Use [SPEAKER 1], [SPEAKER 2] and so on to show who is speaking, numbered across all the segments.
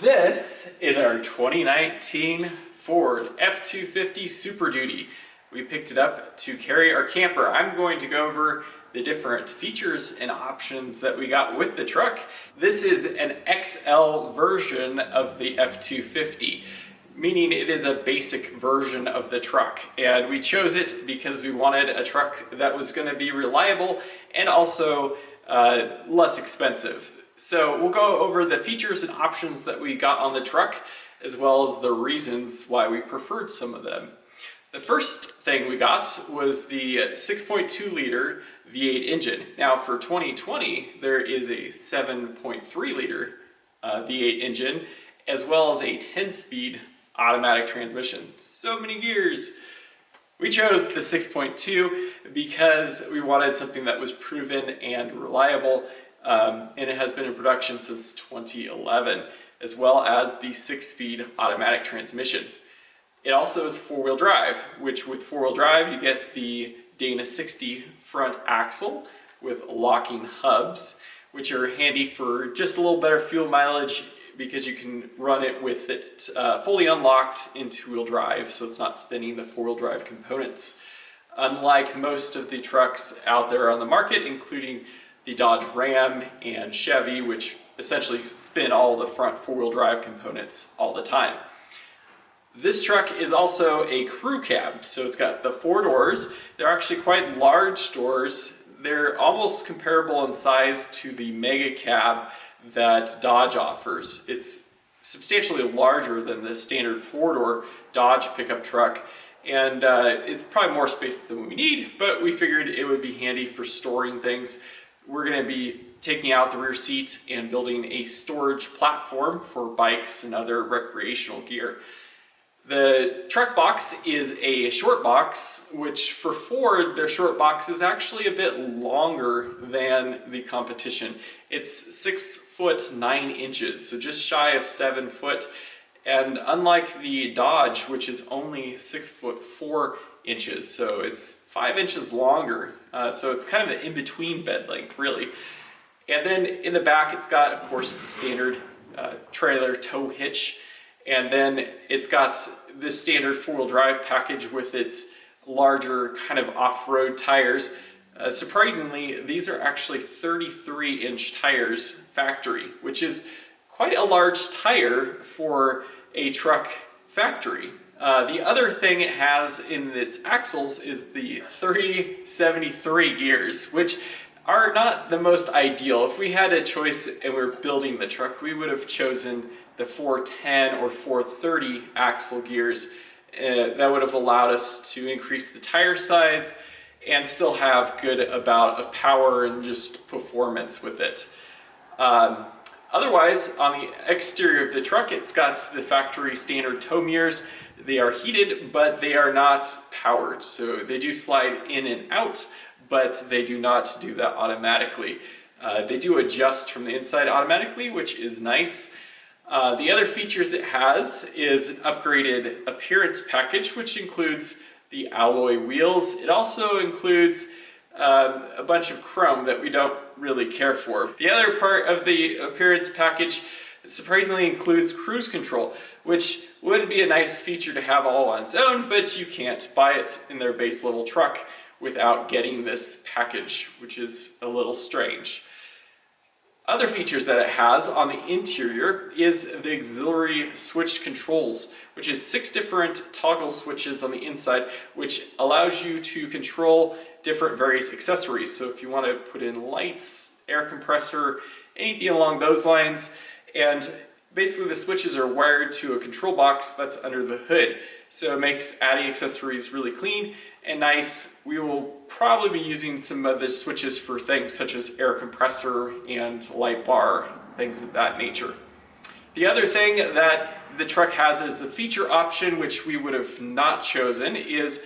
[SPEAKER 1] This is our 2019 Ford F250 SuperDuty. We picked it up to carry our camper. I'm going to go over the different features and options that we got with the truck. This is an XL version of the F250, meaning it is a basic version of the truck. And we chose it because we wanted a truck that was going to be reliable and also less expensive. So we'll go over the features and options that we got on the truck, as well as the reasons why we preferred some of them. The first thing we got was the 6.2 liter V8 engine. Now for 2020, there is a 7.3 liter V8 engine, as well as a 10-speed automatic transmission. So many gears. We chose the 6.2 because we wanted something that was proven and reliable, and it has been in production since 2011, as well as the 6-speed automatic transmission. It also is four-wheel drive, which with four-wheel drive you get the Dana 60 front axle with locking hubs, which are handy for just a little better fuel mileage because you can run it with it fully unlocked in two-wheel drive, so it's not spinning the four-wheel drive components. Unlike most of the trucks out there on the market, including the Dodge Ram and Chevy, which essentially spin all the front four-wheel drive components all the time. This truck is also a crew cab, so it's got the 4 doors. They're actually quite large doors. They're almost comparable in size to the Mega Cab that Dodge offers. It's substantially larger than the standard 4-door Dodge pickup truck, and it's probably more space than we need, but we figured it would be handy for storing things. We're going to be taking out the rear seat and building a storage platform for bikes and other recreational gear. The truck box is a short box, which for Ford, their short box is actually a bit longer than the competition. It's 6 foot 9 inches, so just shy of 7 foot. And unlike the Dodge, which is only 6 foot 4 inches, so it's 5 inches longer. So it's kind of an in-between bed length, really. And then in the back, it's got, of course, the standard trailer tow hitch. And then it's got this standard four-wheel drive package with its larger kind of off-road tires. Surprisingly, these are actually 33-inch tires factory, which is quite a large tire for a truck factory. The other thing it has in its axles is the 3073 gears, which are not the most ideal. If we had a choice and we were building the truck, we would have chosen the 410 or 430 axle gears. That would have allowed us to increase the tire size and still have good amount of power and just performance with it. Otherwise, on the exterior of the truck, it's got the factory standard tow mirrors. They are heated, but they are not powered. So they do slide in and out, but they do not do that automatically. They do adjust from the inside automatically, which is nice. The other features it has is an upgraded appearance package, which includes the alloy wheels. It also includes a bunch of chrome that we don't really care for. The other part of the appearance package surprisingly includes cruise control, which would be a nice feature to have all on its own, but you can't buy it in their base level truck without getting this package, which is a little strange. Other features that it has on the interior is the auxiliary switch controls, which is 6 different toggle switches on the inside, which allows you to control different various accessories. So if you want to put in lights, air compressor, anything along those lines, and basically the switches are wired to a control box that's under the hood. So it makes adding accessories really clean and nice. We will probably be using some of the switches for things such as air compressor and light bar, things of that nature. The other thing that the truck has as a feature option, which we would have not chosen, is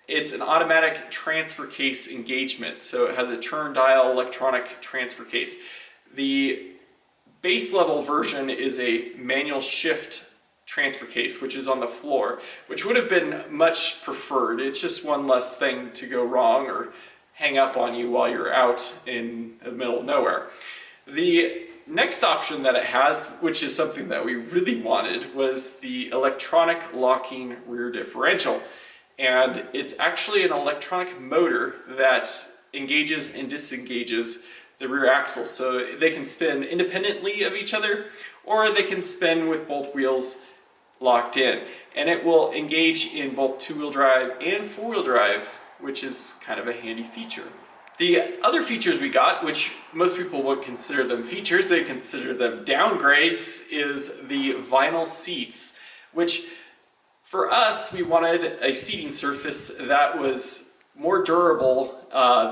[SPEAKER 1] it's an automatic transfer case engagement. So it has a turn dial electronic transfer case. The base level version is a manual shift transfer case, which is on the floor, which would have been much preferred. It's just one less thing to go wrong or hang up on you while you're out in the middle of nowhere. The next option that it has, which is something that we really wanted, was the electronic locking rear differential. And it's actually an electronic motor that engages and disengages the rear axle. So they can spin independently of each other, or they can spin with both wheels locked in. And it will engage in both two-wheel drive and four-wheel drive, which is kind of a handy feature. The other features we got, which most people would consider them features, they consider them downgrades, is the vinyl seats, which for us, we wanted a seating surface that was more durable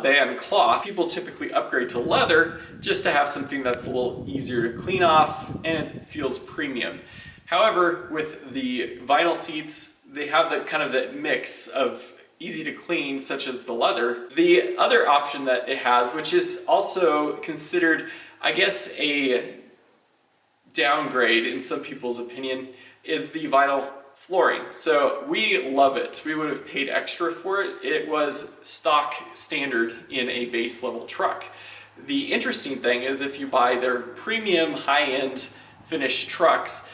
[SPEAKER 1] than cloth. People typically upgrade to leather just to have something that's a little easier to clean off and it feels premium. However, with the vinyl seats, they have the kind of that mix of easy to clean, such as the leather. The other option that it has, which is also considered, I guess, a downgrade in some people's opinion, is the vinyl flooring. So we love it. We would have paid extra for it. It was stock standard in a base level truck. The interesting thing is if you buy their premium high-end finished trucks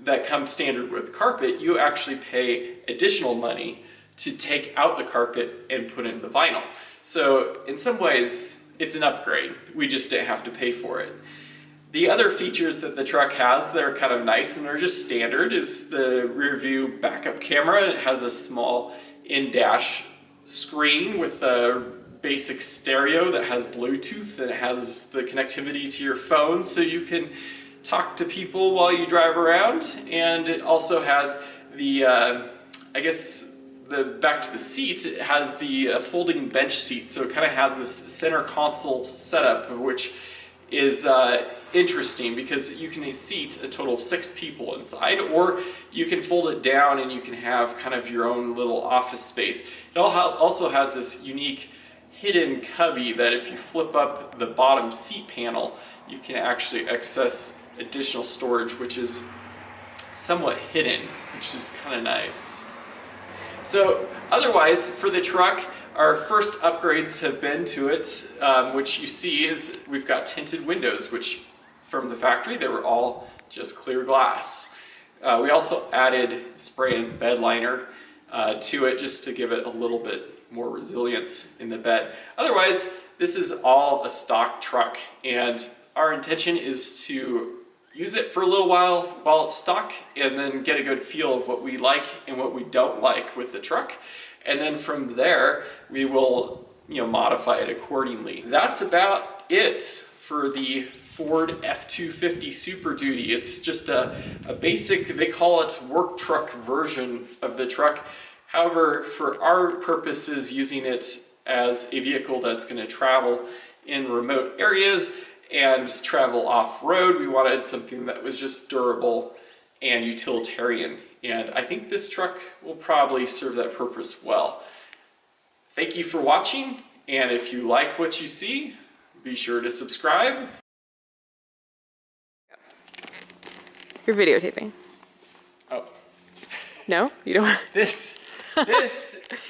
[SPEAKER 1] that come standard with carpet, you actually pay additional money to take out the carpet and put in the vinyl. So in some ways, it's an upgrade. We just didn't have to pay for it. The other features that the truck has that are kind of nice and are just standard is the rear view backup camera. It has a small in-dash screen with a basic stereo that has Bluetooth, and it has the connectivity to your phone so you can talk to people while you drive around. And it also has the, I guess, back to the seats, it has the folding bench seat, so it kind of has this center console setup, which is interesting because you can seat a total of 6 people inside, or you can fold it down and you can have kind of your own little office space. It also has this unique hidden cubby that if you flip up the bottom seat panel, you can actually access additional storage, which is somewhat hidden, which is kind of nice. So otherwise, for the truck, our first upgrades have been to it, which you see is we've got tinted windows, which from the factory, they were all just clear glass. We also added spray and bed liner to it just to give it a little bit more resilience in the bed. Otherwise, this is all a stock truck, and our intention is to use it for a little while it's stock, and then get a good feel of what we like and what we don't like with the truck. And then from there, we will, modify it accordingly. That's about it for the Ford F250 SuperDuty. It's just a basic, they call it work truck version of the truck. However, for our purposes, using it as a vehicle that's going to travel in remote areas and travel off-road, we wanted something that was just durable and utilitarian. And I think this truck will probably serve that purpose well. Thank you for watching, and if you like what you see, be sure to subscribe.
[SPEAKER 2] You're videotaping.
[SPEAKER 1] Oh.
[SPEAKER 2] No? You don't?
[SPEAKER 1] This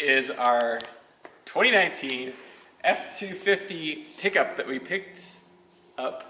[SPEAKER 1] is our 2019 F250 pickup that we picked up